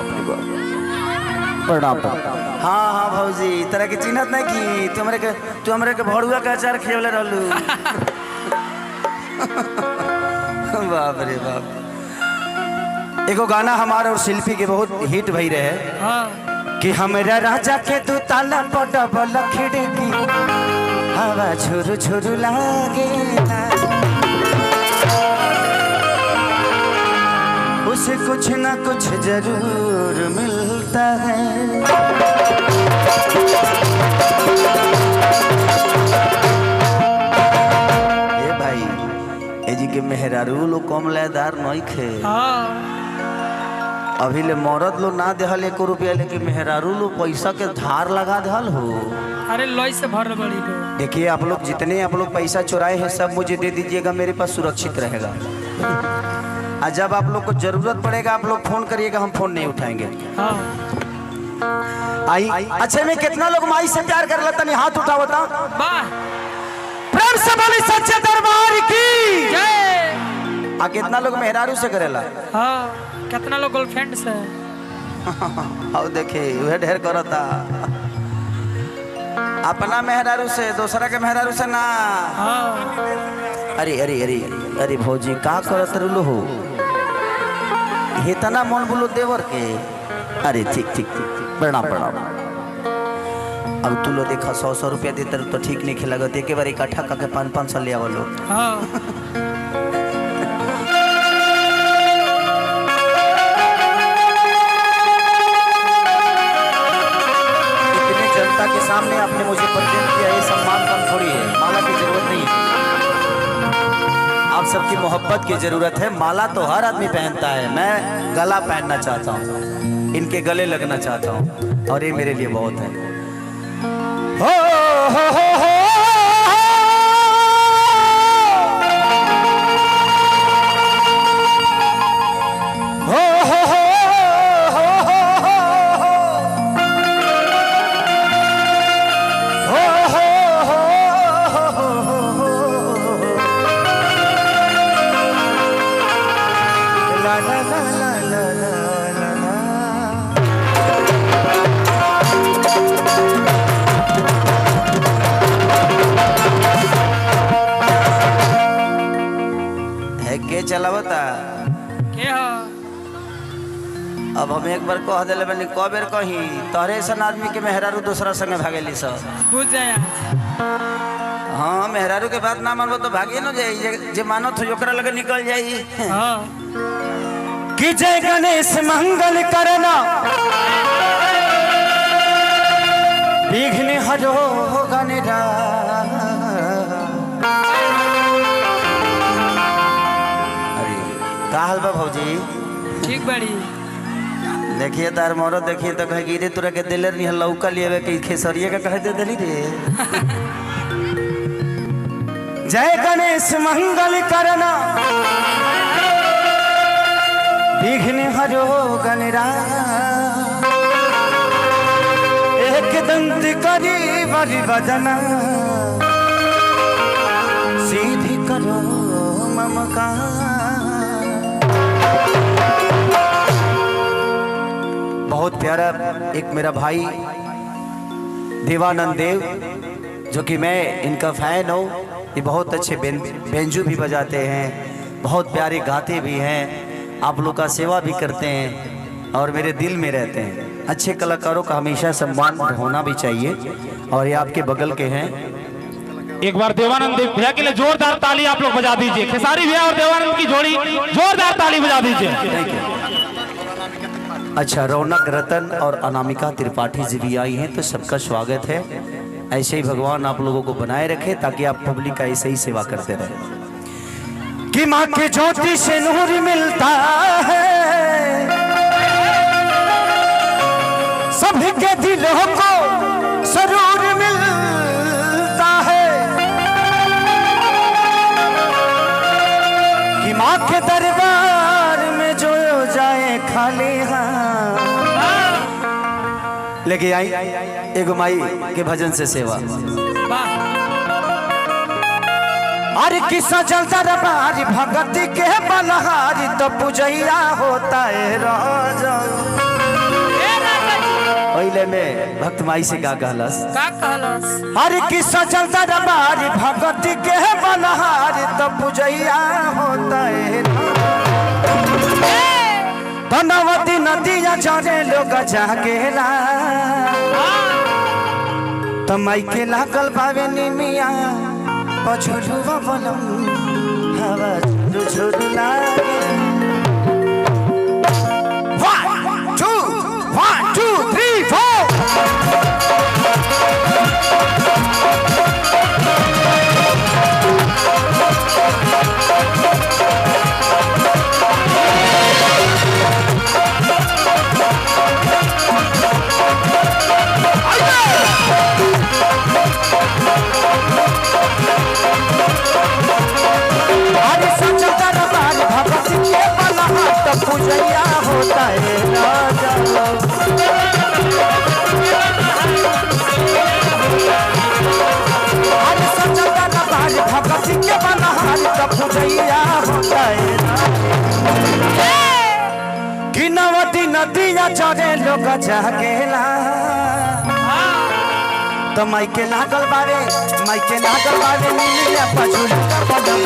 बाप रे बाप। प्रणाम। हाँ हाँ भौजी तरह के चिन्हत नहीं की तू हमरे के भड़ुआ का अचार खियवले रहलू। बाप रे बाप। एगो गाना हमारा और शिल्पी के बहुत हिट भई रहे कि हमरा राजा के तू ताला पटबल खिड़की हवा झुरु झुरु लागे उसे कुछ ना कुछ जरूर मिलता है। ए भाई ए जी के मेहरारू लो कमलेदार नहीं खे। अभी ले मरद लो ना देहल 1 रुपया लेकिन मेहरारू लो पैसा के धार लगा देहल हो। अरे लॉय से भर बड़ी दो। देखिए आप लोग जितने आप लोग पैसा चुराए हैं सब मुझे दे दीजिएगा, मेरे पास सुरक्षित रहेगा। और जब आप लोग को जरूरत पड़ेगा आप लोग फोन करिएगा, हम फोन नहीं उठाएंगे। आई अच्छा में कितना लोग माई से प्यार कर लेता नहीं, हाथ उठाओ था। प्रेम से बोली सच्चे दरबार की जय। आ कितना लोग मेहरारू से करेला? हाँ कितना लोग गर्लफ्रेंड से। आओ देखे वह ढेर करता अपना मेहरारू से दूसरा के मेहरारू से ना। अरे अरे अरे अरे भौजी का करत रहलो हो इतना मन बोलो देवर के। अरे ठीक ठीक ठीक प्रणाम प्रणाम। अब तू लो देखा 100 रुपया देते तो ठीक नहीं खिला एक बार इकट्ठा करके 500 ले आवलो। इतने जनता के सामने आपने मुझे प्रेजेंट किया, ये सम्मान कम थोड़ी है। माला की जरूरत नहीं है, आप सबकी मोहब्बत की जरूरत है। माला तो हर आदमी पहनता है, मैं गला पहनना चाहता हूँ, इनके गले लगना चाहता हूँ और ये मेरे लिए बहुत है। हो हो हो हो चलावता के हो? अब हम एक बार कह दिले बनी क बेर कही तोहरे ऐसा आदमी के मेहरारू दूसरा संगे भागेली सब बुझ जाए। हाँ मेहरारू के बात ना मानबो तो भागे न जाई, जे मानो तो ओकरा लगे निकल जाई। कि जय गणेश मंगल करना विघ्न हरो गणेरा। का हाल बा भौजी? ठीक बड़ी। देखिए तार मोरो देखिए तो कहे गिरे तुरा के दिलर नहीं लौका लिए कि खेसरिया का कह दे दिली रे। जय गणेश मंगल करना विघ्न हरो गणरा एक दंत करी बड़ी बजना सीधी करो ममका। बहुत प्यारा एक मेरा भाई देवानंद देव जो कि मैं इनका फैन हूँ, ये बहुत अच्छे बेंजू भी बजाते हैं, बहुत प्यारे गाते भी हैं, आप लोग का सेवा भी करते हैं और मेरे दिल में रहते हैं। अच्छे कलाकारों का हमेशा सम्मान होना भी चाहिए और ये आपके बगल के हैं। एक बार देवानंद भैया के लिए जोरदार ताली आप लोग बजा दीजिए। खेसारी भैया और देवानंद की जोड़ी जोरदार ताली बजा दीजिए। अच्छा रौनक रतन और अनामिका त्रिपाठी जी भी आई हैं तो सबका स्वागत है। ऐसे ही भगवान आप लोगों को बनाए रखे ताकि आप पब्लिक का ऐसे ही सेवा करते रहे। कि माँ के ज्योति से नूर मिलता है सभी के दिलों को सरूर मिलता है। कि माँ के दरबार में जो जाए खाली हाथ लेके आई एगो माई के भजन से सेवा। अरे किसा जलता रबारी भगती के बलहारी तो पूजैया होता है राजा। लय में भक्त माई से का कहलस। का कहलस? हर की सजल दरबार भगवती के बलहार तब पूजैया होता है धनवती नदिया चढ़े लोग जागेला तमाई के लागल बावे निमिया पछुलुआ बलम हवा झुझुरु लागे 1 2 3 4 पूजैया होता है राजा आज सचता न बाज भगत के बनहार तब पूजैया होता है गिनवती नदिया चढ़े लोग जागेला तो माई के लागल बारे नीलिया पछुल का बदल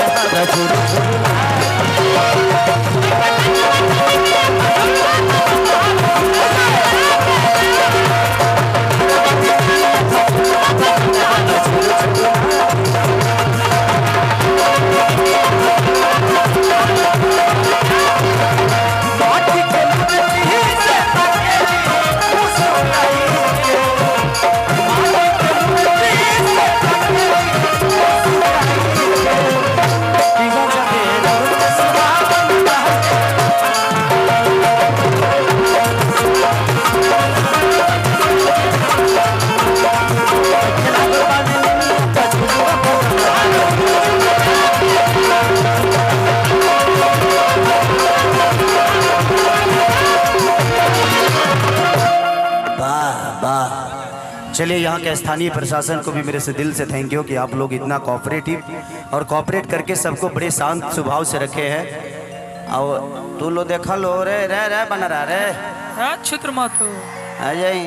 चलिए यहाँ के स्थानीय प्रशासन को भी मेरे से दिल से थैंक यू कि आप लोग इतना कोऑपरेटिव और कोऑपरेट करके सबको बड़े शांत स्वभाव से रखे हैं। और तू लो देखा लो रे रे रे बना रहा रे छुत्र मत हो आ जाइए।